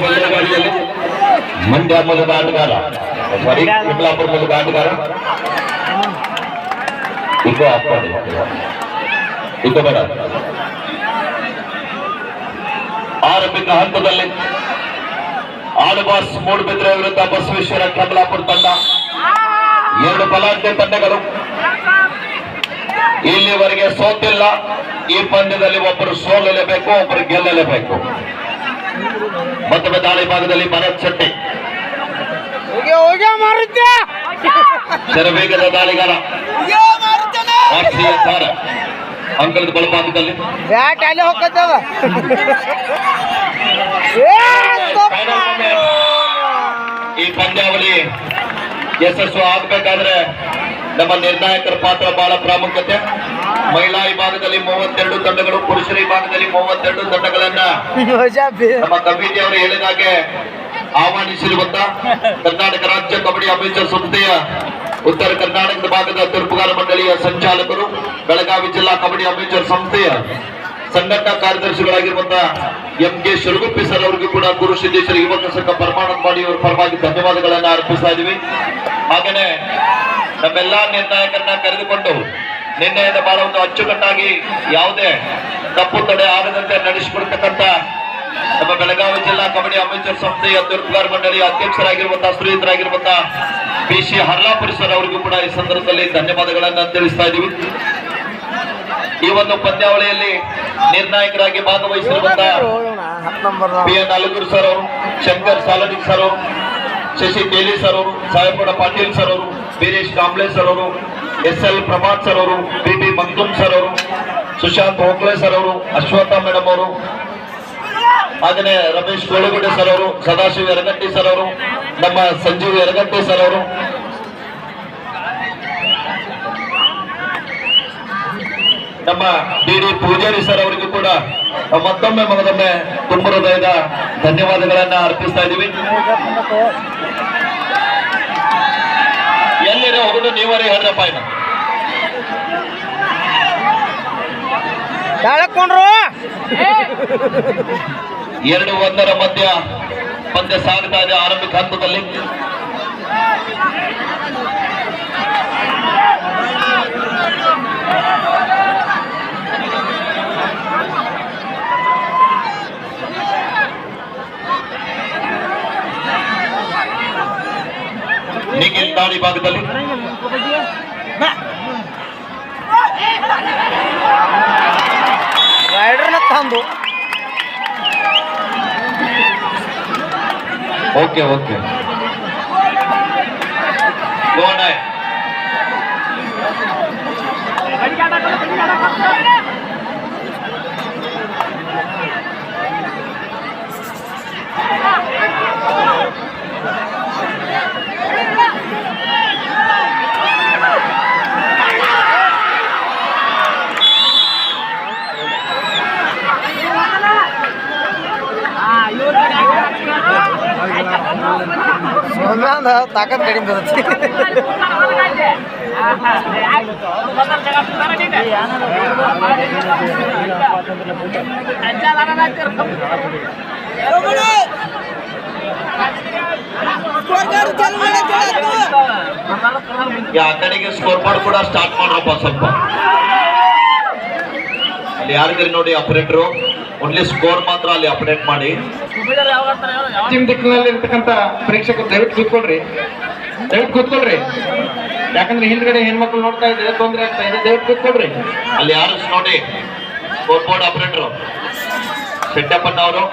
ಗಾಡಿಯಲ್ಲಿ ಮಂಡ್ಯ ಮೂಲದ ಆಟಗಾರ ಸಾರಿ ಚಿಕ್ಕಬಳ್ಳಾಪುರ ಮೂಲದ ಆಟಗಾರ ಇಕೋ ಆಫ್ ಮಾಡಿ ಇಕೋ ಬೇಡ. ಆರಂಭಿಕ ಹಂತದಲ್ಲಿ ಆಲಬಾಸ್ ಮೂಡುಬಿದ್ರೆ ವಿರುದ್ಧ ಬಸವೇಶ್ವರ ಚಿಕ್ಕಬಳ್ಳಾಪುರ ತಂಡ, ಎರಡು ಬಲಾಢ್ಯ ತಂಡಗಳು ಇಲ್ಲಿವರೆಗೆ ಸೋತಿಲ್ಲ. ಈ ಪಂದ್ಯದಲ್ಲಿ ಒಬ್ಬರು ಸೋಲಲೇಬೇಕು, ಒಬ್ಬರು ಗೆಲ್ಲಲೇಬೇಕು. ಮತ್ತೊಮ್ಮೆ ದಾಳಿ ಭಾಗದಲ್ಲಿ ಭರತ್ ಶೆಟ್ಟಿ ಶರವೇಗದ ದಾಳಿಗಾರ ಅಂಕಲದ ಬಲಭಾಗದಲ್ಲಿ ಈ ಪಂದ್ಯಾವಳಿ ಯಶಸ್ಸು ಆಗಬೇಕಾದ್ರೆ ನಮ್ಮ ನಿರ್ಣಾಯಕರ ಪಾತ್ರ ಬಹಳ ಪ್ರಾಮುಖ್ಯತೆ. ಮಹಿಳಾ ವಿಭಾಗದಲ್ಲಿ 32 ತಂಡಗಳು, ಪುರುಷರ ವಿಭಾಗದಲ್ಲಿ 32 ತಂಡಗಳನ್ನ ನಮ್ಮ ಕಮಿಟಿ ಅವರು ಹೇಳಿದಾಗೆ ಆಹ್ವಾನಿಸಿರುವಂತ ಕರ್ನಾಟಕ ರಾಜ್ಯ ಕಬಡ್ಡಿ ಅಮೇಚರ್ ಸಂಸ್ಥೆಯ ಉತ್ತರ ಕರ್ನಾಟಕದ ಭಾಗದ ತೀರ್ಪುಗಾರ ಮಂಡಳಿಯ ಸಂಚಾಲಕರು, ಬೆಳಗಾವಿ ಜಿಲ್ಲಾ ಕಬಡ್ಡಿ ಅಮೇಚರ್ ಸಂಸ್ಥೆಯ ಸಂಘಟನಾ ಕಾರ್ಯದರ್ಶಿಗಳಾಗಿರುವಂತಹ MK ಶಿರಗುಪ್ಪಿ ಸರ್ ಅವರಿಗೂ ಕೂಡ ಗುರು ಸಿದ್ದೇಶ್ವರ ಯುವಕ ಸಂಘ ಪರಮಾನಂದ ಮಾಡಿ ಅವರ ಪರವಾಗಿ ಧನ್ಯವಾದಗಳನ್ನ ಅರ್ಪಿಸ್ತಾ ಇದೀವಿ. ಹಾಗೇನೆ ನಮ್ಮೆಲ್ಲಾ ನಿರ್ಣಾಯಕರನ್ನ ಕರೆದುಕೊಂಡು ನಿನ್ನೆಯಿಂದ ಬಹಳ ಒಂದು ಅಚ್ಚುಕಟ್ಟಾಗಿ ಯಾವುದೇ ತಪ್ಪು ತಡೆ ಆಗದಂತೆ ನಡೆಸಿಕೊಡ್ತಕ್ಕಂಥ ನಮ್ಮ ಬೆಳಗಾವಿ ಜಿಲ್ಲಾ ಕಬಡ್ಡಿ ಅಮೇಚರ್ ಸಂಸ್ಥೆಯ ತೀರ್ಪುಗಾರ ಮಂಡಳಿಯ ಅಧ್ಯಕ್ಷರಾಗಿರುವಂತಹ ಶ್ರೀಯುತರಾಗಿರುವಂತಹ PC ಹರ್ಲಾಪುರಿ ಸರ್ ಅವರಿಗೂ ಕೂಡ ಈ ಸಂದರ್ಭದಲ್ಲಿ ಧನ್ಯವಾದಗಳನ್ನ ತಿಳಿಸ್ತಾ ಇದೀವಿ. ಈ ಒಂದು ಪಂದ್ಯಾವಳಿಯಲ್ಲಿ ನಿರ್ಣಾಯಕರಾಗಿ ಭಾಗವಹಿಸಿರುವಂತಹ PN ಅಲಗೂರು ಸರ್ ಅವರು, ಶಂಕರ್ ಸಾಲಡಿ ಸರ್ ಅವರು, ಶಶಿ ತೇಲಿ ಸರ್ ಅವರು, ಸಾಹೇಬಗೌಡ ಪಾಟೀಲ್ ಸರ್ ಅವರು, ವೀರೇಶ್ ಕಾಂಬ್ಳೆ ಸರ್ ಅವರು, SL ಪ್ರಭಾತ್ ಸರ್ ಅವರು, BB ಮಗ್ದುಮ್ ಸರ್ ಅವರು, ಸುಶಾಂತ್ ಹೋಗ್ಲೆ ಸರ್ ಅವರು, ಅಶ್ವಥ ಮೇಡಮ್ ಅವರು, ಹಾಗೆಯೇ ರಮೇಶ್ ಕೋಳಿಗುಡೆ ಸರ್ ಅವರು, ಸದಾಶಿವ ಯರಗಟ್ಟಿ ಸರ್ ಅವರು, ನಮ್ಮ ಸಂಜೀವ್ ಯರಗಟ್ಟಿ ಸರ್ ಅವರು, ನಮ್ಮ DD ಪೂಜಾರಿ ಸರ್ ಅವರಿಗೂ ಕೂಡ ಮತ್ತೊಮ್ಮೆ ಮಗದೊಮ್ಮೆ ತುಂಬ ಹೃದಯದ ಧನ್ಯವಾದಗಳನ್ನ ಅರ್ಪಿಸ್ತಾ ಇದ್ದೀವಿ. ಎಲ್ಲಿರೋ ಹೋಗುದು ನೀವರೇ ಹೇಳ್ರಪ್ಪ. ಇನ್ನು 2-1 ಮಧ್ಯ ಪಂದ್ಯ ಸಾಗ್ತಾ ಇದೆ. ಆರಂಭಿಕ ಹಂತದಲ್ಲಿ ನಿಖಿಲ್ ದಾಳಿ ಭಾಗದಲ್ಲಿ ಓಕೆ ತಾಕತ್ ಕಡಿಮೆ ಬರುತ್ತೆ. ಆ ಕಡೆಗೆ ಸ್ಕೋರ್ ಬೋರ್ಡ್ ಕೂಡ ಸ್ಟಾರ್ಟ್ ಮಾಡ್ರಪ್ಪ. ಸ್ವಲ್ಪ ಅಲ್ಲಿ ಯಾರಿಗಾರಿ ನೋಡಿ ಆಪರೇಟರು, ಓನ್ಲಿ ಸ್ಕೋರ್ ಮಾತ್ರ ಅಲ್ಲಿ ಅಪ್ಡೇಟ್ ಮಾಡಿ. ಟೀಮ್ ದಿಕ್ಕಿನಲ್ಲಿ ಇರ್ತಕ್ಕಂಥ ಪ್ರೇಕ್ಷಕರು ದಯವಿಟ್ಟು ಕೂತ್ಕೊಳ್ರಿ. ಯಾಕಂದ್ರೆ ಹಿಂದ್ಗಡೆ ಹೆಣ್ಮಕ್ಳು ನೋಡ್ತಾ ಇದ್ದಾರೆ, ತೊಂದರೆ ಆಗ್ತಾ ಇದೆ. ದಯವಿಟ್ಟು ಕೂತ್ಕೊಳ್ರಿ. ಅಲ್ಲಿ ಯಾರು ನೋಡಿ ಸ್ಕೋರ್ ಬೋರ್ಡ್ ಆಪರೇಟರ್ ಶೆಟ್ಟಪ್ಪಣ್ಣ ಅವರು.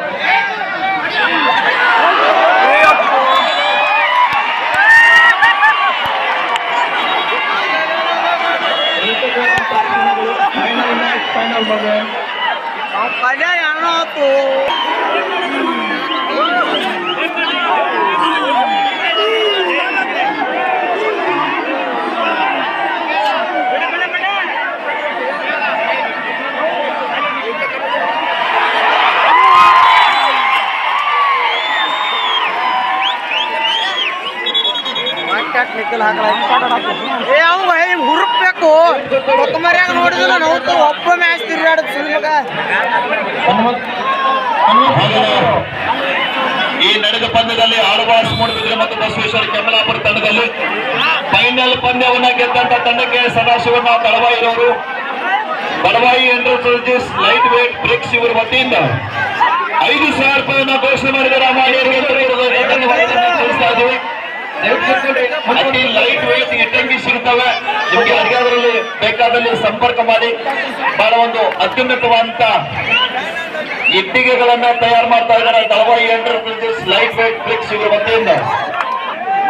ಹುರುಪ್ಬೇಕು ಕೊತ್ತಂಬರಿಯಾಗ ನೋಡಿದಿಲ್ಲ ನಾವು ಒಬ್ಬ ಮ್ಯಾಚ್ ತಿರುಗಾಡುದು ಸುಳ್ಮಗ. ಈ ನಡೆದ ಪಂದ್ಯದಲ್ಲಿ ಆಳ್ವಾಸ್ ಮೂಡುಬಿದ್ರೆ ಮತ್ತು ಬಸವೇಶ್ವರ ಕೆಮ್ಮಲಾಪುರ ತಂಡದಲ್ಲಿ ಫೈನಲ್ ಪಂದ್ಯವನ್ನ ಗೆದ್ದಂತ ತಂಡಕ್ಕೆ ಸದಾಶಿವಣ್ಣ ತಳವಾಯಿರವರು ತಳವಾಯಿ ಎಂಟರ್ಪ್ರೈಸಸ್ ಲೈಟ್ ವೇಟ್ ಬ್ರಿಕ್ಸ್ ಇವರ ವತಿಯಿಂದ 5,000 ರೂಪಾಯಿಯನ್ನ ಘೋಷಣೆ ಮಾಡಿದರೆ ಲೈಟ್ ವೇಟ್ ಇಟ್ಟಂಗಿ ಸಿಗ್ತವೆ. ನಿಮ್ಗೆ ಯಾರಿಗಾದ್ರಲ್ಲಿ ಬೇಕಾದಲ್ಲಿ ಸಂಪರ್ಕ ಮಾಡಿ. ಬಹಳ ಒಂದು ಅತ್ಯುನ್ನತವಾದಂತ ಇಟ್ಟಿಗೆಗಳನ್ನ ತಯಾರು ಮಾಡ್ತಾ ಇದ್ದಾರೆ ತಳವಾಯಿ ಎಂಟರ್ಪ್ರೈಸಸ್ ಲೈಟ್ ವೇಟ್ ಬ್ರಿಕ್ಸ್ ಇವರ ವತಿಯಿಂದ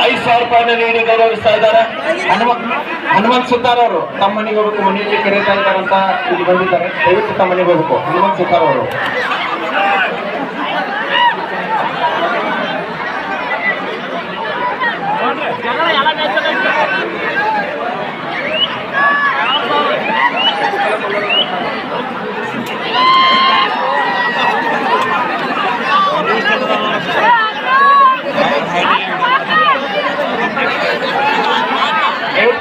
5,000 ರೂಪಾಯಿನ ನೀಡಿ ಗೌರವಿಸ್ತಾ ಇದ್ದಾರೆ. ಹನುಮಂತ್ ಸುತಾರ್ ಅವರು ತಮ್ಮ ಮನೆಗೆ ಹೋಗ್ಬೇಕು, ಮನೆಯಲ್ಲಿ ಕರೀತಾ ಇದ್ದಾರಂತ ಇಲ್ಲಿ ಬಂದಿದ್ದಾರೆ. ದಯವಿಟ್ಟು ತಮ್ಮ ಮನೆಗೆ ಹೋಗ್ಬೇಕು. ಹನುಮಂತ್ ಸುತಾರ್ ಅವರು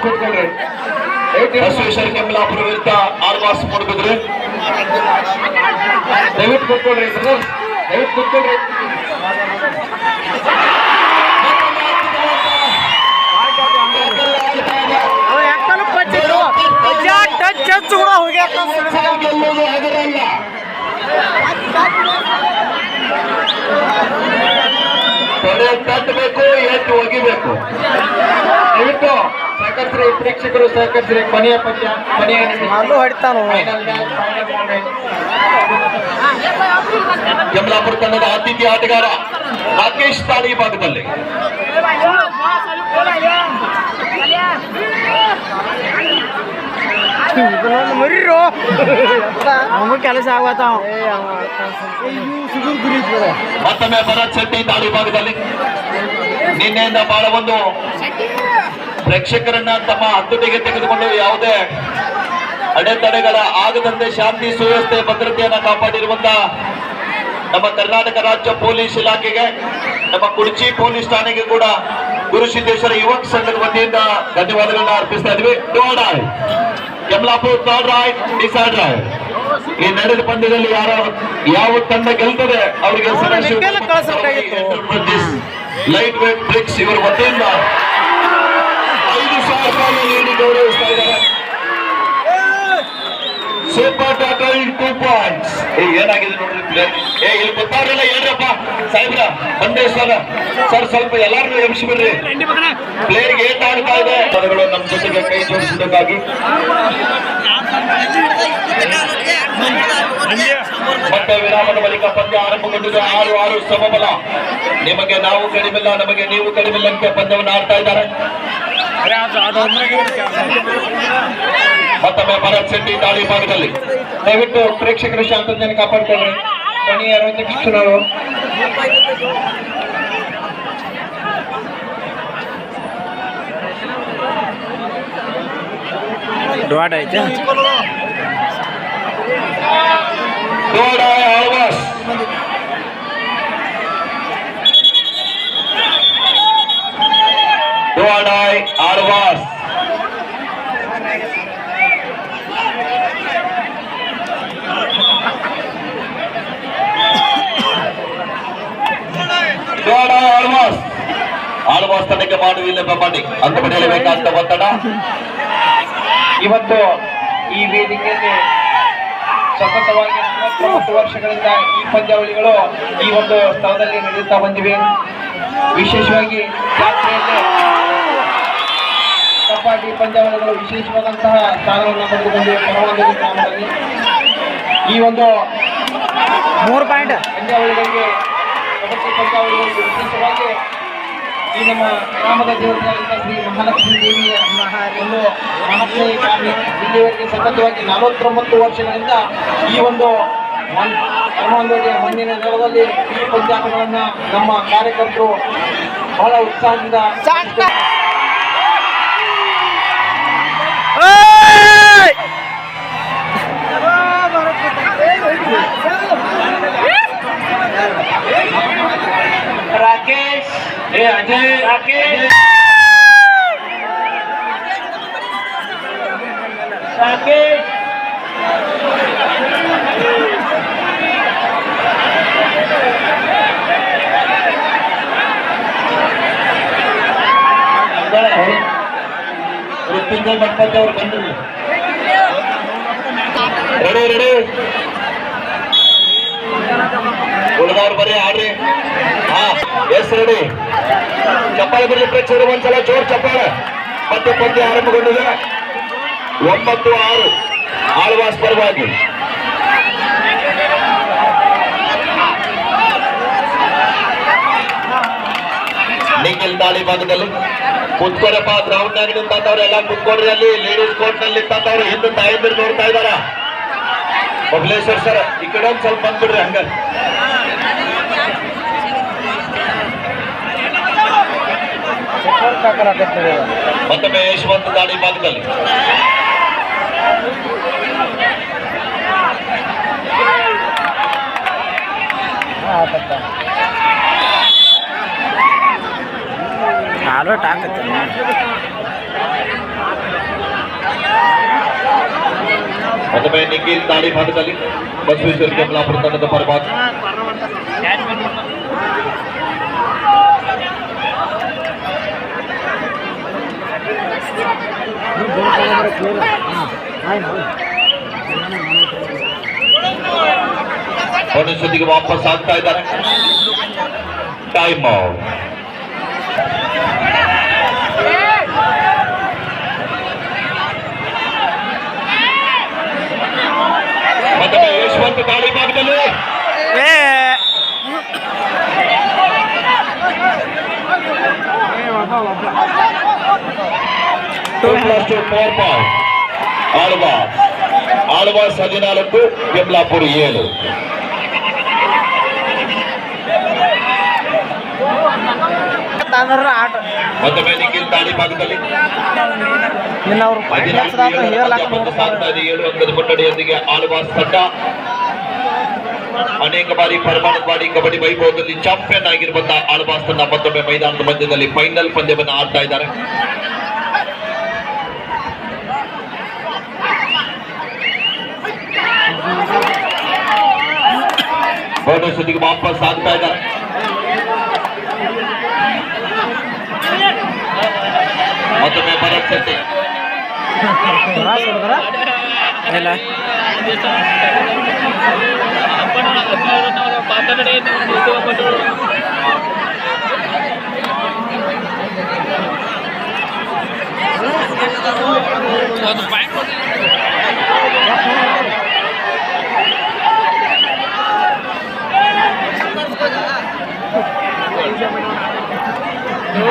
ಕೂತ್ಕೊಳ್ರಿ. ಬಸವೇಶ್ವರ ಕೆಮ್ಮಲಾಪುರ ವಿರುದ್ಧ ಆಳ್ವಾಸ್ ಮೂಡುಬಿದ್ರೆ. ದಯವಿಟ್ಟು ಕೂತ್ಕೊಳ್ರಿ ಬ್ರದರ್, ದಯವಿಟ್ಟು ಕೂತ್ಕೊಳ್ರಿ. ಟಚ್ ಕೂಡ ಹೋಗ್ಯಾಕ ಗೆಲ್ಲೋದು ಅದರಲ್ಲ, ತೊಡೆ ತಟ್ಟಬೇಕು, ಎತ್ತು ಒಗಿಬೇಕು. ದಯವಿಟ್ಟು ಸಹಕರಿಸ್ರಿ, ಪ್ರೇಕ್ಷಕರು ಸಹಕರಿಸ್ರಿ. ಕೊನೆಯ ಪಂದ್ಯ, ಕೊನೆಯ ನಿಮಿಷ. ಅಲ್ಲೂ ಹೊಡಿತಾನು. Final match, final moment. Kemmalapura ತಂಡದ ಆತಿಥ್ಯ ಆಟಗಾರ ರಾಕೇಶ್ ತಾಳಿ ಭಾಗದಲ್ಲಿ ಮರಿರೋ ಅವ ಕೆಲಸ ಆಗತ್ತಾವ. ಮತ್ತೊಮ್ಮೆ ಭರತ್ ಶೆಟ್ಟಿ ತಾಳಿ ಭಾಗದಲ್ಲಿ ನಿನ್ನೆಯಿಂದ ಬಹಳ ಒಂದು ಪ್ರೇಕ್ಷಕರನ್ನ ತಮ್ಮ ಹದ್ದುಟಿಗೆ ತೆಗೆದುಕೊಂಡು ಯಾವುದೇ ಅಡೆತಡೆಗಳ ಆಗದಂತೆ ಶಾಂತಿ ಸುವ್ಯವಸ್ಥೆ ಭದ್ರತೆಯನ್ನ ಕಾಪಾಡಿರುವಂತ ನಮ್ಮ ಕರ್ನಾಟಕ ರಾಜ್ಯ ಪೊಲೀಸ್ ಇಲಾಖೆಗೆ, ನಮ್ಮ ಕುರ್ಚಿ ಪೊಲೀಸ್ ಠಾಣೆಗೆ ಕೂಡ ಗುರುಸಿದ್ದೇಶ್ವರ ಯುವಕ ಸಂಘದ ವತಿಯಿಂದ ಧನ್ಯವಾದಗಳನ್ನ ಅರ್ಪಿಸ್ತಾ ಇದ್ವಿ. ಡೋಡಾಯ್ ಕೆಮ್ಮಲಾಪುರ ಥರ್ಡ್ ರೈಟ್ ಡಿಸೈಡ್ ರೈಟ್. ಈ ನಡೆದ ಪಂದ್ಯದಲ್ಲಿ ಯಾವ ತಂಡ ಗೆಲ್ತದೆ ಅವರಿಗೆ ಲೈಟ್ ವೇಟ್ ಬ್ರಿಕ್ಸ್ ಇವರ ವತಿಯಿಂದ 5,000 ರೂಪಾಯಿ ನೀಡಿ ಗೌರವಿಸ್ತಾ ಇದ್ದಾರೆ. Super total 2 points. ಏನಾಗಿದೆ ನೋಡ್ರಿ, ಇಲ್ಲಿ ಗೊತ್ತಾಗ್ಲಿಲ್ಲ ಏನ್ರಪ್ಪ ಸಾಹೇಬ್ರ ಬಂದೇ ಸರ್ ಸ್ವಲ್ಪ ಎಲ್ಲಾರು ಎಬ್ಸಿಬಿಡ್ರಿ. ಪ್ಲೇಯರ್ಗೆ ಏಟ್ ಆಗ್ತಾ ಇದೆ. ಪದಗಳು ನಮ್ಮ ಜೊತೆಗೆ ಕೈ ಜೋಡಿಸಿದ್ದಕ್ಕಾಗಿ ಮತ್ತೆ ವಿರಾಮದ ಬಳಿಕ ಪಂದ್ಯ ಆರಂಭಗೊಂಡಿದೆ. 6-6 ಸಮಬಲ. ನಿಮಗೆ ನಾವು ಕಡಿಮೆಲ್ಲ, ನಮಗೆ ನೀವು ಕಡಿಮೆಲ್ಲ ಅಂತ ಪಂದ್ಯವನ್ನು ಆಡ್ತಾ ಇದ್ದಾರೆ. ಮತ್ತೊಮ್ಮೆ ಭರತ್ ಶೆಟ್ಟಿ ತಾಳಿ ಭಾಗದಲ್ಲಿ ದಯವಿಟ್ಟು ಪ್ರೇಕ್ಷಕರು ಶಾಂತತೆಯನ್ನು ಕಾಪಾಡಿಕೊಳ್ಳ್ರಿ. ಕೊನೆಯ 60 ಕ್ಷಣಗಳು. ಡೋಡಾಯ್ ಆಳ್ವಾಸ್ ಡೋಡಾಯ್ ಆಳ್ವಾಸ್ ಆಳ್ವಾಸ್ ತನಕ ಮಾಡುವಿಲ್ಲ ಮಾಡಿ ಅಂತ ಪಡೆಯಲೇಬೇಕಾದ ಒತ್ತಡ. ಇವತ್ತು ಈ ವೇದಿಕೆಯಲ್ಲಿ ಸತತವಾಗಿ 49 ವರ್ಷಗಳಿಂದ ಈ ಪಂದ್ಯಾವಳಿಗಳು ಈ ಒಂದು ಸ್ಥಳದಲ್ಲಿ ನಡೆಯುತ್ತಾ ಬಂದಿವೆ. ವಿಶೇಷವಾಗಿ ಜಾತ್ರೆಯಲ್ಲಿ ಕಬಡ್ಡಿ ಪಂದ್ಯಾವಳಿಗಳು ವಿಶೇಷವಾದಂತಹ ಸ್ಥಾನವನ್ನು ಪಡೆದು ಬಂದಿವೆ. ಪರವಾನಗಿ ಗ್ರಾಮದಲ್ಲಿ ಈ ಒಂದು 3 ಪಾಯಿಂಟ್ ಪಂದ್ಯಾವಳಿಗಳಿಗೆ, ಕಬಡ್ಡಿ ಪಂದ್ಯಾವಳಿಗಳಿಗೆ ವಿಶೇಷವಾಗಿ ಈ ನಮ್ಮ ಗ್ರಾಮದ ದೇವರಾದಂತಹ ಶ್ರೀ ಮಹಾಲಕ್ಷ್ಮೀ ದೇವಿಯ ಒಂದು ಮಹಾತ್ಮೆ ಕಾರಣ ಇಲ್ಲಿವರೆಗೆ ಸತತವಾಗಿ 49 ವರ್ಷಗಳಿಂದ ಈ ಒಂದು ಮಣ್ಣಿನ ನೆಲದಲ್ಲಿ ಈ ಪಂದ್ಯಾಟಗಳನ್ನ ನಮ್ಮ ಕಾರ್ಯಕರ್ತರು ಬಹಳ ಉತ್ಸಾಹದಿಂದ ರಾಕೇಶ್ ಅಜಯ್ ರಾಕೇಶ್ ರಾಕೇಶ್ ಮೃತ್ಯುಂಜಯ ಗಣಪತಿ ಅವ್ರು ಬಂದ್ರು. ರೆಡಿ ರೆಡಿ ಉಳಿದವ್ರು ಬರೀ ಆಡ್ರಿ. ಹಾ ಎಸ್ ರೆಡಿ. ಚಪ್ಪಾಳೆ ಬರಲಿ ಪ್ರೇಕ್ಷಕರು, ಒಂದ್ಸಲ ಜೋರ್ ಚಪ್ಪಾಳೆ. ಮತ್ತೆ ಪಂದ್ಯ ಆರಂಭಗೊಂಡಿದೆ. 9-6 ಆಳ್ವಾಸ್ ಪರವಾಗಿ. ನಿಖಿಲ್ ದಾಳಿ ಭಾಗದಲ್ಲಿ ಕುತ್ಕೊರಪ್ಪ. ಗ್ರೌಂಡ್ ನಾಗ ನಿಂತವ್ರು ಎಲ್ಲ ಕುತ್ಕೊಡ್ರಿ. ಅಲ್ಲಿ ಲೇಡೀಸ್ ಕೋರ್ಟ್ ನಲ್ಲಿ ನಿಂತವ್ರು ಹಿಂದೆ ತಾಯಂದಿರು ನೋಡ್ತಾ ಇದಾರ. ಬಬಲೇಶ್ವರ್ ಸರ್ ಈ ಕಡೆ ಒಂದ್ ಸ್ವಲ್ಪ ಬಂದ್ಬಿಡ್ರಿ ಹಂಗ. ಮತ್ತೊಮ್ಮೆ ಯಶವಂತ ದಾಳಿ ಭಾಗದಲ್ಲಿ ಮತ್ತೊಮ್ಮೆ ನಿಖಿಲ್ ದಾಳಿ ಭಾಗದಲ್ಲಿ ಬಸವೇಶ್ವರ ಕೆಂಪಲಾಪುರ ತಂಡದ ಪರವಾಗಿ. ಸುದ್ದಿಗೆ ವಾಪಸ್ ಆಗ್ತಾ ಇದ್ದಾರೆ. Time out. ಮತ್ತೊಮ್ಮೆ ಯಶವಂತ ದಾಳಿ ಭಾಗದಲ್ಲಿ ಆಳ್ವಾಸ್ 14 ಕೆಂಪಲಾಪುರ 7. ಮತ್ತೊಮ್ಮೆ ನಿಖಿಲ್ ದಾಳಿ ಭಾಗದಲ್ಲಿ 7 ಅಂಕದ ಮುನ್ನಡೆಯೊಂದಿಗೆ ಆಳ್ವಾಸ್ ತಂಡ ಅನೇಕ ಬಾರಿ ಪರಮಾನಂದವಾಡಿ ಕಬಡ್ಡಿ ವೈಭವದಲ್ಲಿ ಚಾಂಪಿಯನ್ ಆಗಿರುವಂತಹ ಆಳ್ವಾಸ್ ತಂಡ ಮತ್ತೊಮ್ಮೆ ಮೈದಾನದ ಮಧ್ಯದಲ್ಲಿ ಫೈನಲ್ ಪಂದ್ಯವನ್ನು ಆಡ್ತಾ ಇದ್ದಾರೆ. ಸುದ್ದಿಗೆ ವಾಪಸ್ ಆಗ್ತಾ ಇದ್ದಾರೆ. ಮತ್ತೊಮ್ಮೆ ಭರತ್ ಶೆಟ್ಟಿ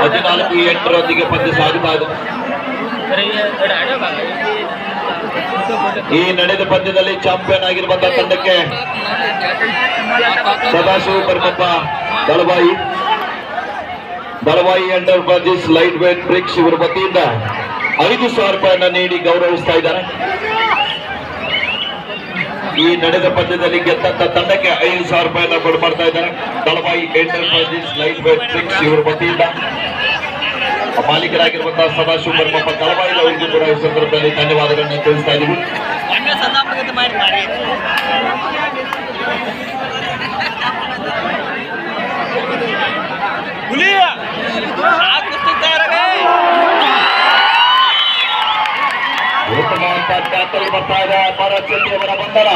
ಹದಿನಾಲ್ಕು 8 ಪಂದ್ಯ ಸಾಗುತ್ತಾ ಇದೆ. ಈ ನಡೆದ ಪಂದ್ಯದಲ್ಲಿ ಚಾಂಪಿಯನ್ ಆಗಿರುವಂತಹ ತಂಡಕ್ಕೆ ಸದಾಶಿವ ಪರಮಪ್ಪ ದಳವಾಯಿ ಎಂಟರ್ಪ್ರೈಸಸ್ ಲೈಟ್ ವೇಟ್ ಬ್ರಿಕ್ಸ್ ಇವರ ವತಿಯಿಂದ 5,000 ರೂಪಾಯಿಯನ್ನು ನೀಡಿ ಗೌರವಿಸ್ತಾ ಇದ್ದಾರೆ. ಈ ನಡೆದ ಪಂದ್ಯದಲ್ಲಿ ಗೆದ್ದಂತ ತಂಡಕ್ಕೆ 5,000 ರೂಪಾಯಿಯನ್ನು ಕೊಡು ಮಾಡ್ತಾ ಇದ್ದಾರೆ. ದಳವಾಯಿ ಎಂಟರ್ಪ್ರೈಸಸ್ ಲೈಟ್ ವೇಟ್ ಬ್ರಿಕ್ಸ್ ಇವರ ವತಿಯಿಂದ ಮಾಲೀಕರಾಗಿರುವಂತಹ ಸದಾಶಿವ ಪರಮಪ್ಪ ದಳವಾಯಿ ಅವರಿಗೂ ಕೂಡ ಈ ಸಂದರ್ಭದಲ್ಲಿ ಧನ್ಯವಾದಗಳನ್ನು ತಿಳಿಸ್ತಾ ಇದ್ದೀವಿ. ಉತ್ತಮವಾದ ಜಾತ್ರೆ ಬರ್ತಾ ಇದೆ. ಭರತ್ ಶೆಟ್ಟಿ ಅವರ ಬಂಧನ.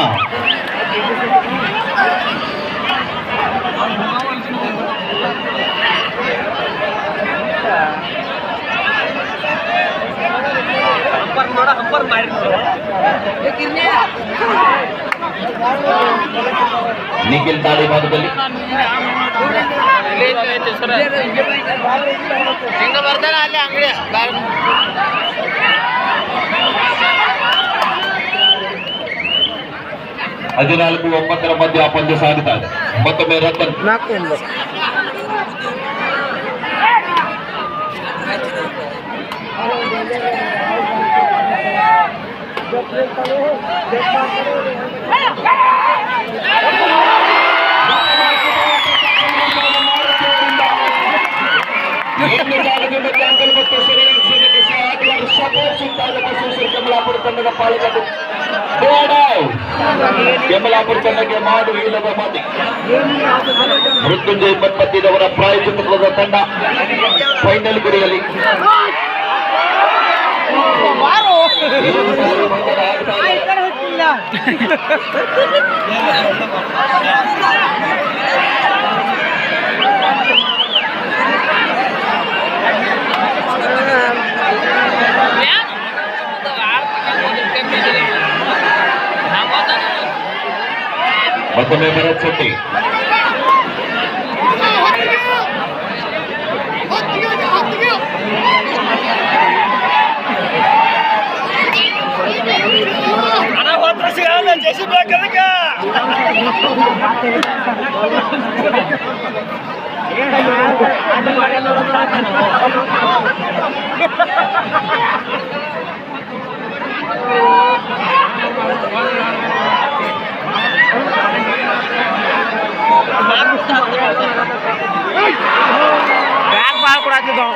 ನಿಖಿಲ್ ದಾಳಿ ಭಾಗದಲ್ಲಿ ಹದಿನಾಲ್ಕು 9 ಮಧ್ಯ ಪಂದ್ಯ ಸಾಗುತ್ತಾ ಇದೆ. ಮತ್ತೊಮ್ಮೆ ರತನ್ ಮತ್ತು ಸರಿಯಾದ ಅಪೇಕ್ಷಿತ ಬಸವೇಶ್ವರ ಕೆಮ್ಮಲಾಪುರ ತಂಡದ ಪಾಲ್ಗೊಂಡು ಕೆಮ್ಮಲಾಪುರ ತಂಡಕ್ಕೆ ಮಾಡು ಇಲ್ಲದ ಮಾತಿ ಮೃತ್ಯುಂಜಯ ಪದ್ಮತಿಯವರ ಪ್ರಾಯೋಜಕತ್ವದ ತಂಡ ಫೈನಲ್ ಗುರಿಯಲ್ಲಿ ಮತ್ತೊಮ್ಮೆ ಭರತ್ ಶೆಟ್ಟಿ ಬ್ಯಾಗ್ ಬಾಳ್ ಕೊಡಾತಿದ್ದವು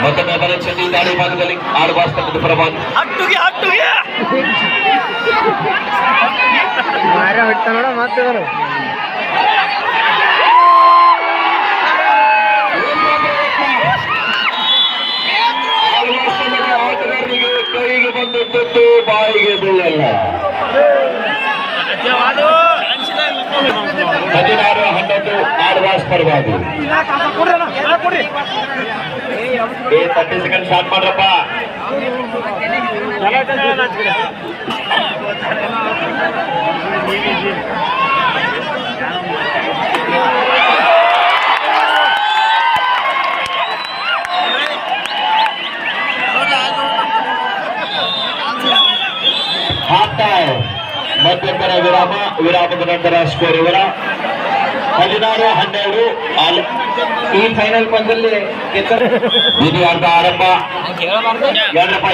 ಮತ್ತೊಮ್ಮೆ ಭರತ್ ಶೆಟ್ಟಿ ದಾಳಿ ಭಾಗದಲ್ಲಿ ಆಳ್ವಾಸ್ ತಂಡದ ಪರವಾಗಿ ಮಾರ ಹೊಡ್ತ ನೋಡ ಮತ್ತೆ ಆಟಗಾರರಿಗೆ ಕೈಗೆ ಬಂದಿದ್ದು ಬಾಯಿಗೆ ಬೀಳಲ್ಲ 16-11 ಆಳ್ವಾಸ್ ಪರವಾಗಿ 30 ಸೆಕೆಂಡ್ ಸ್ಟಾರ್ಟ್ ಮಾಡ್ರಪ್ಪ. ಮಧ್ಯಂತರ ವಿರಾಮದ ನಂತರ ಸ್ಕೋರ್ ಇವರ 16-12 ಈ ಫೈನಲ್ ಪಂದ್ಯದಲ್ಲಿ ಇದು ಅರ್ಧ ಆರಂಭ.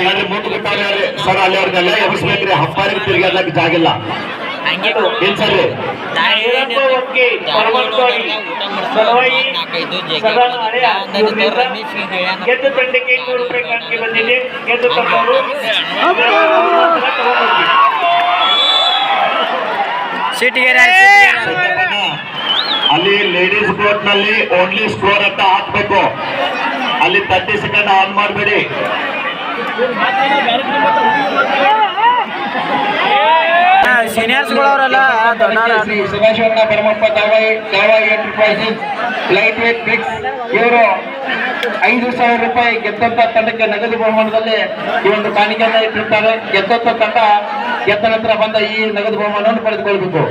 ಎರಡು ಮೂಟು ಗೊತ್ತಾಗ್ರಿ ಸರ್, ಅಲ್ಲಿ ಅವ್ರನ್ನೆಲ್ಲ ಎಬ್ಬಿಸ್ಬೇಕ್ರಿ. ಹಬ್ಬಾರಿಗೆ ತಿರುಗಾಡ್ಲಕ್ಕೆ ಜಾಗಿಲ್ಲ ಇನ್ಸರಿ. ಗೆದ್ದು ತಂಡಕ್ಕೆ 200 ರೂಪಾಯಿ ಕಾಣಿಕೆ ಬಂದಿದೆ. ಗೆದ್ದು ತಂಡವರು ಅಲ್ಲಿ ಲೇಡೀಸ್ ಕೋರ್ಟ್ ನಲ್ಲಿ ಓನ್ಲಿ ಸ್ಕೋರ್ ಅಂತ ಹಾಕ್ಬೇಕು. ಅಲ್ಲಿ 30 ಸೆಕೆಂಡ್ ಆನ್ ಮಾಡಬೇಡಿ. ಸೀನಿಯರ್ಸ್ಗಳವರೆಲ್ಲ Shri Subhashanna Bharamappa Davayi enterprises light weight bricks ಇವರು 5,000 ರೂಪಾಯಿ ಗೆದ್ದಂತ ತಂಡಕ್ಕೆ ನಗದು ಬಹುಮಾನದಲ್ಲಿ ಈ ಒಂದು ಕಾಣಿಕೆಯನ್ನ ಇಟ್ಟಿರ್ತಾರೆ. ಗೆದ್ದಂತ ತಂಡ ಗೆದ್ದ ನಂತರ ಬಂದ ಈ ನಗದು ಬಹುಮಾನವನ್ನು ಪಡೆದುಕೊಳ್ಬೇಕು.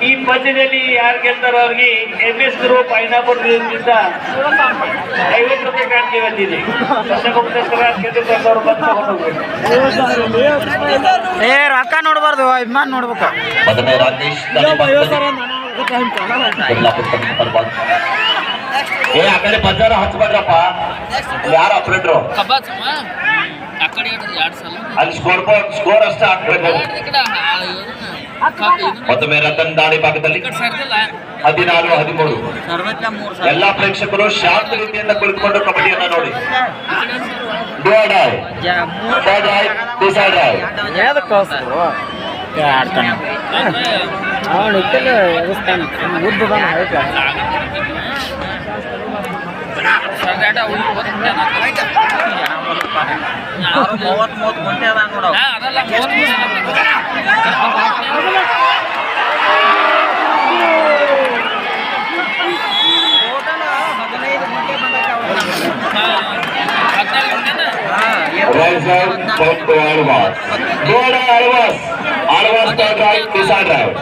ಈ ಪಂದ್ಯದಲ್ಲಿ ಯಾರು ಗೆಲ್ತಾರೋ ಅವ್ರಿಗೆ MS ಗ್ರೂಪ್ ಪೈನಾಪಲ್ ಇಂದ 50 ರೂಪಾಯಿ ಕಾಣಿಕೆ ಬಂದಿದೆ. ರೊಕ್ಕ ನೋಡ್ಬಾರ್ದು, ಅಭಿಮಾನ ನೋಡ್ಬೇಕು. ಆ ಕಡೆ ಬಜಾರ ಹಚ್ಬೇಡ್ರಪ್ಪ. ಯಾರು ಆಪರೇಟ್ರು ಅಲ್ಲಿ ಸ್ಕೋರ್ ಅಷ್ಟೇ ಹಾಕ್ಬೇಕು. ಮತ್ತೊಮ್ಮೆ ರತನ್ ದಾಳಿ ಭಾಗದಲ್ಲಿ 16-13 ಎಲ್ಲಾ ಪ್ರೇಕ್ಷಕರು ಶಾಂತ ರೀತಿಯಿಂದ ಕುಳಿತುಕೊಂಡು ಕಬಡ್ಡಿಯನ್ನ ನೋಡಿ. Point to Alvas. Good Alvas. Alvas the drive, Pisa drive.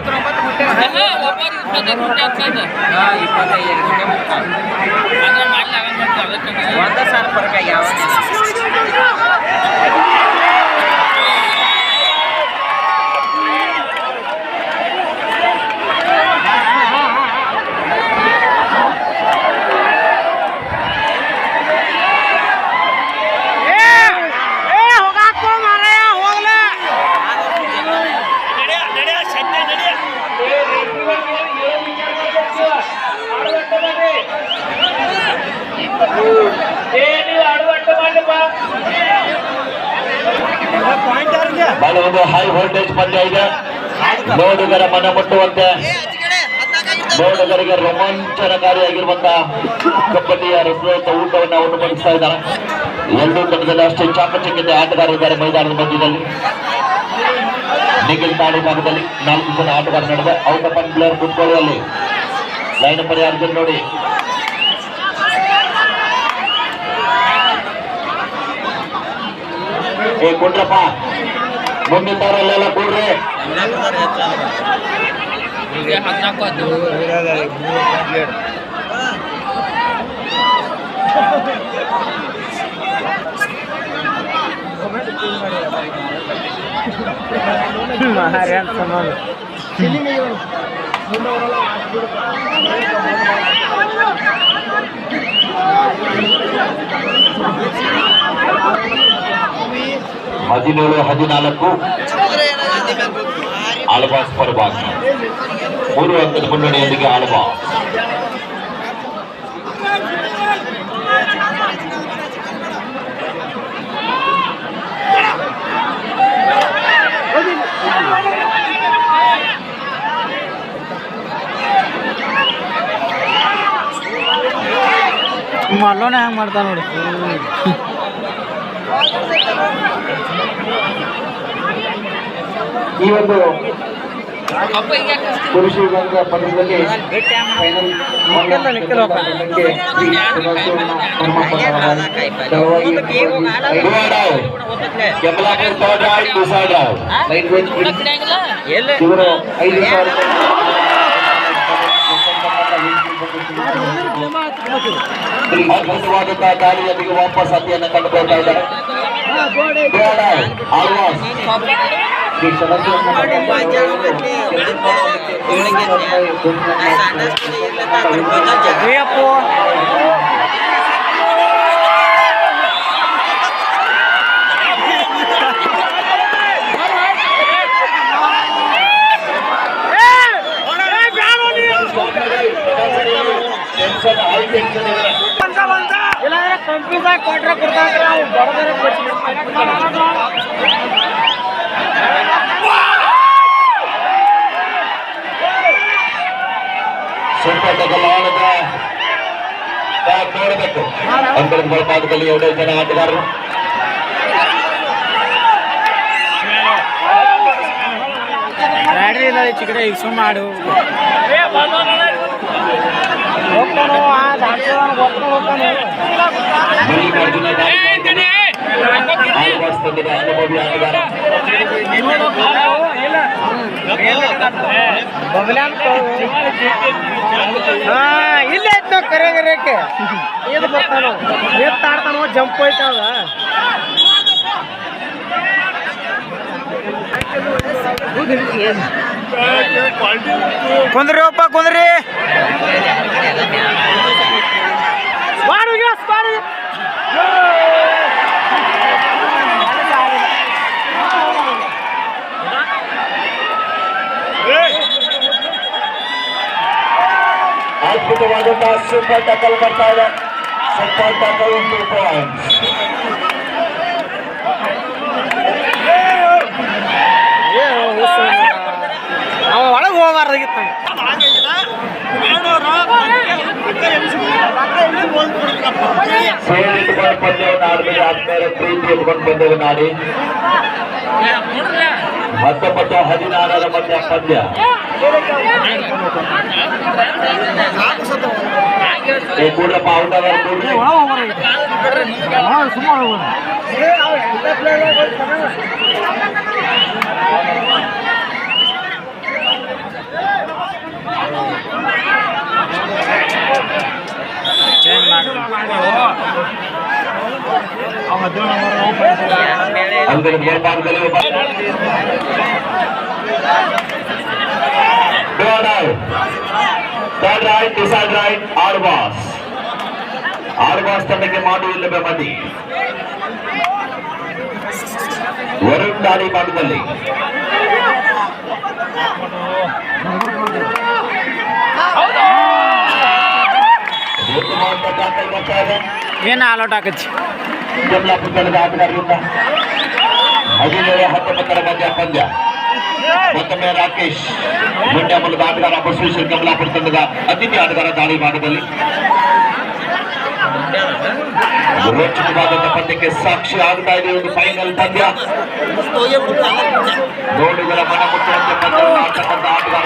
ಬಹಳ ಒಂದು ಹೈ ವೋಲ್ಟೇಜ್ ಪಂದ್ಯ ಇದೆ. ನೋಡುಗರ ಮನ ಮುಟ್ಟುವಂತೆ, ನೋಡುಗರಿಗೆ ರೋಮಾಂಚನಕಾರಿಯಾಗಿರುವಂತಹ ಕಬಡ್ಡಿಯ ರಸದ ಊಟವನ್ನು ಅವರು ಬಡಿಸ್ತಾ ಇದ್ದಾರೆ. ಎರಡೂ ತಂಡದಲ್ಲಿ ಅಷ್ಟೇ ಚಾಕಚಕ್ಯತೆ ಆಟಗಾರರಿದ್ದಾರೆ ಮೈದಾನದ ಮಧ್ಯದಲ್ಲಿ. ನಿಖಿಲ್ ತಾಳಿ ಭಾಗದಲ್ಲಿ 4 ಜನ ಆಟಗಾರ ನಡೆದ ಔಟ್ ಆಫ್ ಪ್ಲೇಯರ್ ಕುತ್ಕೊಳ್ಳುವಲ್ಲಿ ಲೈನ್ ಪರಿಹಾರ ನೋಡಿ. ಕೊಡ್ರಪ್ಪ, ಮುಂದಿದ್ದವರಲ್ಲೆಲ್ಲ ಕೊಡ್ರಿ. ಹದಿನೇಳು 14 ಆಳ್ವಾಸ್ ಪರವಾಗಿ 3 ಅಂಕದ ಮುನ್ನಡೆಯೊಂದಿಗೆ ಆಳ್ವಾಸ್. ಮಲ್ಲೋನ ಹೆಂಗ್ ಮಾಡ್ತಾ ನೋಡಿ. ಈ ಒಂದು ಪುರುಷ ವಿಭಾಗದ ಪಂದ್ಯದಲ್ಲಿ ಇವರು 5,000 ಅದ್ಭುತವಾದಂತಹ ದಾಳಿಯೊಂದಿಗೆ ವಾಪಸ್ ಅತಿಯನ್ನು ಕಂಡುಕೊಳ್ತಾ ಇದ್ದಾರೆ. ನೋಡಬೇಕು ಅಂಕಣದ ಒಳಭಾಗದಲ್ಲಿ 2 ಜನ ಆಟಗಾರರು. ಚಿಕಡೆ ಇಸು ಮಾಡು ಅನುಭವಿ ಆಟಗಾರ ಇಲ್ಲ ಐತ್ ಕರೆಗೆ ಇದು ಬರ್ತಾನ ಎತ್ತಾಡ್ತಾನೋ ಜಂಪ್ ಹೋಯ್ತಾವ. ಕುಂದ್ರಿ ಒಪ್ಪ ಕುಂದ್ರಿ ಅದ್ಭುತವಾದಂತಹ ಸೂಪರ್ ಟಕಲ್ ಬರ್ತಾ ಇದೆ. Super tackle 2 points. ಅವ ಒಳಗೆ ಹೋಗಬಾರ್ದಾಗಿತ್ತ. ಸೇರಿಟ್ಟುಕೊಂಡು ಪಂದ್ಯವನ್ನು ಆಡಬೇಕು. ಆದ್ಮೇಲೆ ಪ್ರೀತಿ ಎತ್ಕೊಂಡು ಪಂದ್ಯವನ್ನು ಆಡಿ 19-16 ಮಧ್ಯ ಪಂದ್ಯ. ಕೂಡಪ್ಪ ಔಟ್ ಆದ ಅಂಗಡಿ ಮೇಲ್ಭಾಗದಲ್ಲಿ ಒಬ್ಬ ಡಿಸೈಡ್ ರೈಟ್ ಆರ್ಬಾಸ್ ತಂಡಕ್ಕೆ ಮಾಡುವುದಿಲ್ಲ ಮದಿ ವರುಣ್ ದಾಳಿ ಭಾಗದಲ್ಲಿ ಏನು ಆಲೌಟ್ ಆಗಚ್ಚಿ ಕಮಲಾಪುರ ತಂಡದ ಆಟಗಾರರಿಂದ 17-19 ಮಧ್ಯ ಪಂದ್ಯ. ಮತ್ತೊಮ್ಮೆ ರಾಕೇಶ್ ಮಂಡ್ಯ ಮೂಲದ ಆಟಗಾರ ಬಸವೇಶ್ವರ ಕಮಲಾಪುರ ತಂಡದ ಅತಿಥಿ ಆಟಗಾರ ದಾಳಿ ಭಾಗದಲ್ಲಿ ರೋಚಕವಾದಂತಹ ಪಂದ್ಯಕ್ಕೆ ಸಾಕ್ಷಿ ಆಗ್ತಾ ಇದೆ. ಒಂದು ಫೈನಲ್ ಪಂದ್ಯ, ನೋಡುಗರ ಮನ ಮುಟ್ಟುವಂತೆ ಪಂದ್ಯವನ್ನು ಆಡ್ತಕ್ಕಂಥ ಆಟಗಾರ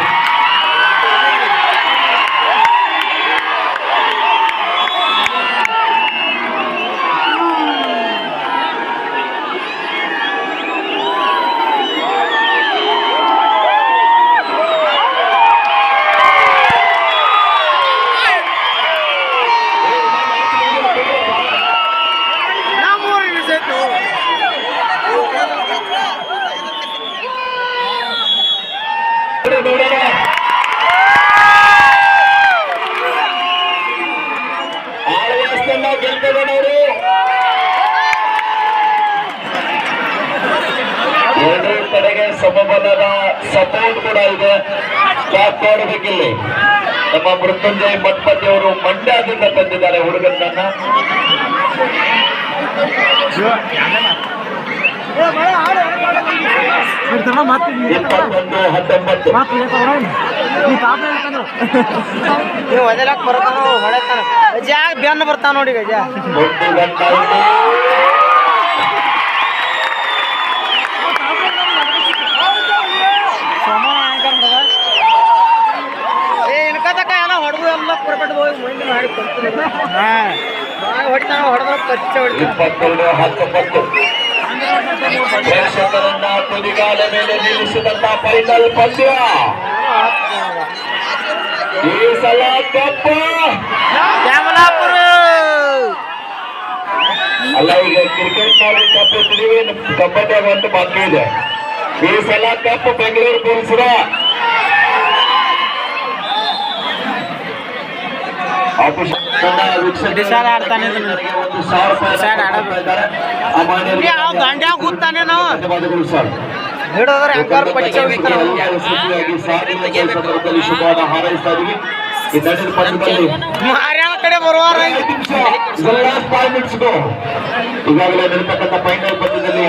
ಎರಡೂ ಕಡೆಗೆ ಸಮಬಲದ ಸಪೋರ್ಟ್ ಕೂಡ ಇದೆ. ಕ್ಯಾಪ್ ನೋಡಬೇಕಿಲ್ಲಿ. ನಮ್ಮ ಮೃತ್ಯುಂಜಯ್ ಮಠಪತಿ ಅವರು ಮಂಡ್ಯದಿಂದ ತಂದಿದ್ದಾರೆ ಹುಡುಗನನ್ನ. 21-19 ಒದಲಾಕ್ ಬರ್ತಾನ ಹೊಡೆತಾನ ಜಾಗ ಬೆನ್ನ ಬರ್ತಾನ ನೋಡಿ ಗಜ ಇನ್ಕತಕ್ಕ ಎಲ್ಲ ಹೊಡೆದು ಎಲ್ಲ ಪರ್ಪೆಟ್ ಹೋಗಿ ಮೈಂಡ್ ಮಾಡಿ ಕೊಡ್ತೀನಿ. ಹೊಡಿತಾನ ಹೊಡೆದ್ರೆ ಕಚ್ಚ ಹೊಡಿತಾನೆ. 22-19 ಪ್ರೇಕ್ಷಕರನ್ನ ತುದಿಗಾಲ ಮೇಲೆ ನಿಲ್ಲಿಸಿದಂತ ಫೈನಲ್ ಪಂದ್ಯ. ಈ ಸಲ ಕಪ್ಪು ಅಲ್ಲ, ಈಗ ಕ್ರಿಕೆಟ್ ನಲ್ಲಿ ಕಪ್ಪು ತಿಳಿವಿ, ಕಬಡ್ಡಿ ಒಂದು ಬಾಕಿ ಇದೆ. ಈ ಸಲ ಕಪ್ಪು ಬೆಂಗಳೂರು ಪೊಲೀಸರ. ಧನ್ಯವಾದಗಳು ಸರ್. ಸಂದರ್ಭದಲ್ಲಿ ಶುಭವಾದ ಹಾರೈಸ್ತಾ ಇದೀವಿ. ಈ ನಡೆದ ಪಂದ್ಯದಲ್ಲಿ ಕಡೆ ಬರುವಾರ ಈಗಾಗಲೇ ನಡೀತಕ್ಕಂಥ ಫೈನಲ್ ಪಂದ್ಯದಲ್ಲಿ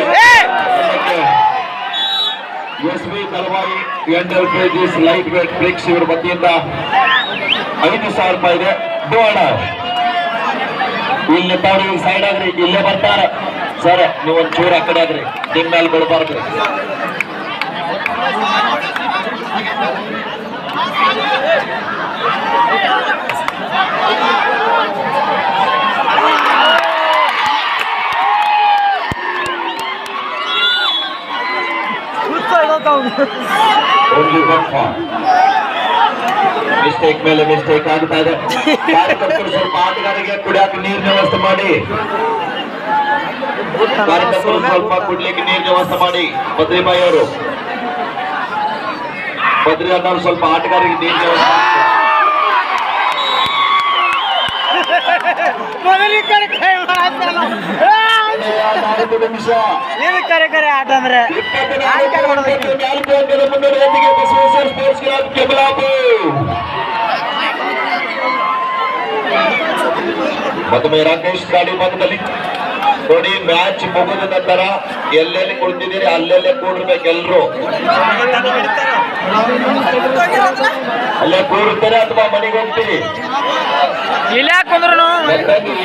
ಎಸ್ಬಿ ತಲವಾಯಿ ಎಂಡಲ್ ಕೇಜಿಸ್ ಲೈಟ್ ವೇಟ್ ಬ್ರಿಕ್ಸ್ ಇವರ ವತಿಯಿಂದ 5,000 ರೂಪಾಯಿ ಇದೆ. ಬೋರ್ಡ್ ಇಲ್ಲಿ ತಾವು ಸೈಡ್ ಆಗ್ರಿ, ಇಲ್ಲೇ ಬರ್ತಾರ ಸರ್. ನೀವು ಒಂದು ಚೂರು ಆ ಕಡೆ ಆಗ್ರಿ, ನಿಮ್ಮ ಮೇಲೆ ಬಿಡಬಾರ್ದು. ಮಿಸ್ಟೇಕ್ ಮೇಲೆ ಮಿಸ್ಟೇಕ್ ಆಗ್ತಾ ಇದೆ. ಕಾರ್ಯಕರ್ತರು ಸ್ವಲ್ಪ ಆಟಗಾರರಿಗೆ ಕುಡಿಯಾಕ ನೀರಿನ ವ್ಯವಸ್ಥೆ ಮಾಡಿ, ಕಾರ್ಯಕರ್ತರು ಸ್ವಲ್ಪ ಕುಡ್ಲಿಕ್ಕೆ ನೀರಿನ ವ್ಯವಸ್ಥೆ ಮಾಡಿ. ಬದ್ರಿಬಾಯಿ ಅವರು, ಬದ್ರಿ ಅನ್ನೋರು ಸ್ವಲ್ಪ ಆಟಗಾರರಿಗೆ ನೀರಿನ ವ್ಯವಸ್ಥೆ ನಿಮಿಷ ಕರೆ ಆಟ ಅಂದ್ರೆ ಬಸವೇಶ್ವರ ಸ್ಪೋರ್ಟ್ಸ್ ಕ್ಲಬ್ ಕೆಮಲಾಪುರ್. ಮತ್ತೊಮ್ಮೆ ರಾಕೇಶ್ ಗಾಡಿ ಭಾಗದಲ್ಲಿ ನೋಡಿ. ಮ್ಯಾಚ್ ಮುಗಿದ ನಂತರ ಎಲ್ಲೆಲ್ಲಿ ಕುಳಿತಿದ್ದೀರಿ ಅಲ್ಲೆಲ್ಲೇ ಕೂಡಿರ್ಬೇಕು. ಎಲ್ರು ಅಲ್ಲೇ ಕೂಡಿರ್ತಾರೆ ಅಥವಾ ಮನೆಗೆ ಹೋಗ್ತೀರಿ.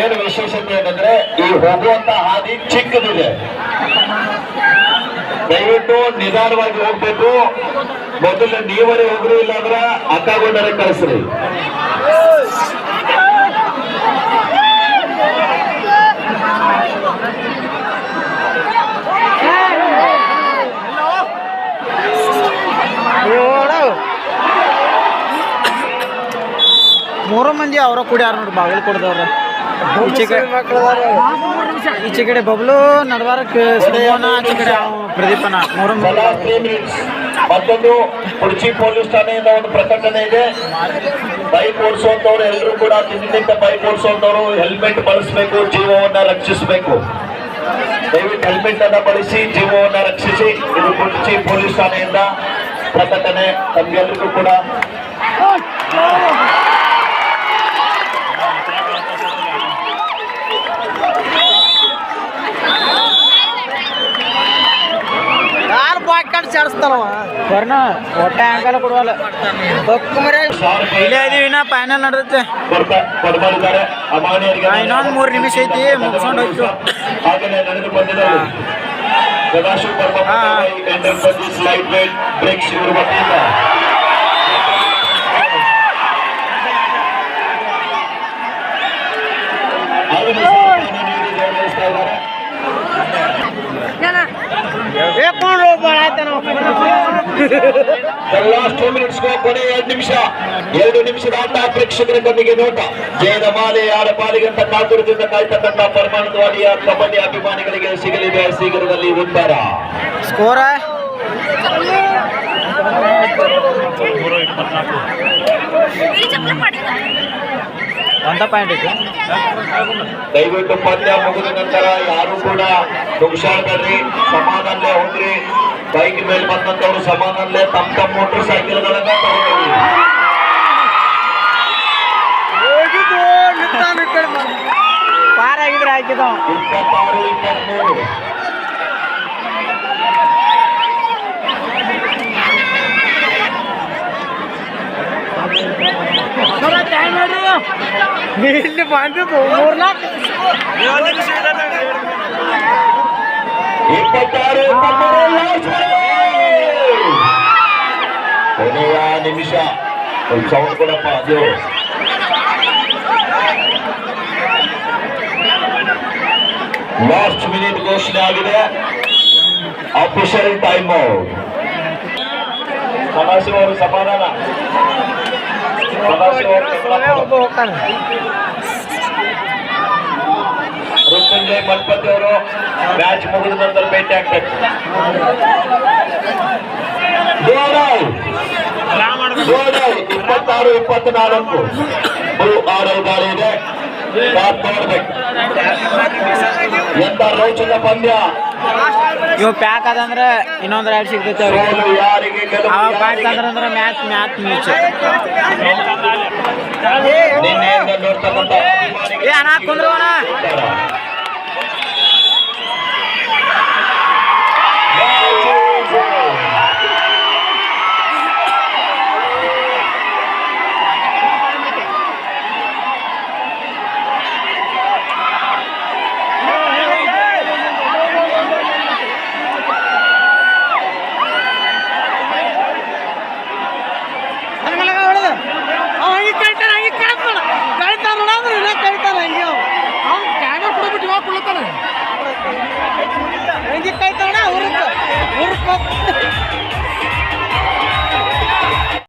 ಏನು ವಿಶೇಷತೆ ಏನಂದ್ರೆ ಈ ಹೋಗುವಂತ ಹಾದಿ ಚಿಕ್ಕದಿದೆ. ದಯವಿಟ್ಟು ನಿಧಾನವಾಗಿ ಹೋಗ್ಬೇಕು. ಮೊದಲು ನೀವರೇ ಹೋಗ್ರು, ಇಲ್ಲಾಂದ್ರೆ ಅಕ್ಕಗೊಂಡರೆ ಕಳಿಸ್ರಿ. ಮೂರು ಮಂದಿ ಅವರ ಕುಡಿಯಾರ ನೋಡಿ ಬಾಗಿಲು ಕೊಡ್ದವ್ರ ಈಚೆ ಕಡೆ ಬಬ್ಲು ನಡವಾರ ಸುರೇವನ ಆಚೆ ಕಡೆ ಪ್ರದೀಪನ ಮೂರು ಮತ್ತೊಂದು ಕುರ್ಚಿ ಪೊಲೀಸ್ ಠಾಣೆಯಿಂದ ಒಂದು ಪ್ರಕಟಣೆ ಇದೆ. ಬೈಕ್ ಓಡಿಸುವಂತವ್ರು ಎಲ್ಲರೂ ಕೂಡ ದಿನದಿಂದ ಬೈಕ್ ಓಡಿಸುವಂತವ್ರು ಹೆಲ್ಮೆಟ್ ಬಳಸಬೇಕು, ಜೀವವನ್ನ ರಕ್ಷಿಸಬೇಕು. ದಯವಿಟ್ಟು ಹೆಲ್ಮೆಟ್ ಅನ್ನ ಬಳಸಿ ಜೀವವನ್ನ ರಕ್ಷಿಸಿ. ಇದು ಕುರ್ಚಿ ಪೊಲೀಸ್ ಠಾಣೆಯಿಂದ ಪ್ರಕಟಣೆ ತಮ್ಗೆಲ್ಲರಿಗೂ ಕೂಡ. ಸೇರಿಸ್ತಾನವ ಬರ್ನ ಹೊಟ್ಟೆ ಹಂಗಲ್ಲ ಕೊಡುವಲ್ಲ ಇಲ್ಲೇ ಇದೀವಿ ನಾ ಫೈನಲ್ ನಡೆದೈತೆ. ಇನ್ನೊಂದು 3 ನಿಮಿಷ ಐತಿ ಮುಗಿಸ್ಕೊಂಡು ಹೋಯ್ತು. ಹಾಗೆಯೇ ನಡೆದು ಬಂದಿದ್ದಾರೆ ಸದಾಶಿವ ಲೈಟ್ ವೇಟ್ ಬ್ರೇಕ್ಸ್ ಇವರು ವತಿಯಿಂದ ಲಾಸ್ಟ್ 2 ಮಿನಿಟ್ಸ್ ಕೊನೆ 2 ನಿಮಿಷದ ಆಟ ಪ್ರೇಕ್ಷಕರ ಕಣ್ಣಿಗೆ ನೋಟ. ಜಯದ ಮಾಲೆ ಯಾರ ಪಾಲಿಗಂತ ಕಾತುರದಿಂದ ಕಾಯ್ತಕ್ಕಂಥ ಪರಮಾನಂದವಾಡಿಯ ಕಬಡ್ಡಿ ಅಭಿಮಾನಿಗಳಿಗೆ ಸಿಗಲಿದೆ ಶೀಘ್ರದಲ್ಲಿ ಉತ್ತರ. ಸ್ಕೋರ ಒಂದ ಪಾಯಿಂಟ್ ಐತಿ. ದಯವಿಟ್ಟು ಪಂದ್ಯ ಮುಗಿದ ನಂತರ ಯಾರು ಕೂಡ ನುಗ್ಸಾಡ್ಬೇಡ್ರಿ, ಸಮಾನಲ್ಲೇ ಹೋಗ್ರಿ. ಬೈಕ್ ಮೇಲೆ ಬಂದಂತವ್ರು ಸಮಾನಲ್ಲೇ ತಮ್ಮ ಮೋಟರ್ ಸೈಕಲ್ಗಳನ್ನ ತಗೊಂಡ್ರಿ. ಪಾರ ಆಗಿದ್ರೆ ಹಾಕಿದ 26-23 ಇಲ್ಲಿ ಬಂದಿದ್ದು 3-4 ಕೊನೆಯ ನಿಮಿಷ. ಸೌಂಡ್ ಕೊಡಪ್ಪ. ಅದು ಲಾಸ್ಟ್ ಮಿನಿಟ್ ಘೋಷಣೆ ಆಗಿದೆ. Official time out. ಸದಾಶಿವ ಅವರು ಸಮಾಧಾನ. ಮೃತ್ಯುಂಜಯ ಮಲ್ಪತಿ ಅವರು ಮ್ಯಾಚ್ ಮುಗಿದ ನಂತರ ಭೇಟಿ ಆಗ್ತಾರೆ. 26-24 ಆಡಲ್ ದಾಳಿ ಇದೆ. ನೋಡ್ಬೇಕು ಎಂತ ರೋಚಕ ಪಂದ್ಯ. ಇವ್ ಪ್ಯಾಕ್ ಅದಂದ್ರೆ ಇನ್ನೊಂದ್ ರೈಡ್ ಸಿಗ್ತೈತೆ ಅವ್ರಿಗೆ. ಯಾರಿಗೆ ಪ್ಯಾಕ್ ಅಂದ್ರೆ ಮ್ಯಾಚ್ ಮ್ಯಾಚ್ ನಿನ್ನೆಯಿಂದ ನೋಡ್ತಕ್ಕಂಥ ಏನ್ ಹಾಕೊಂಡ್ರು ಅಣ್ಣ.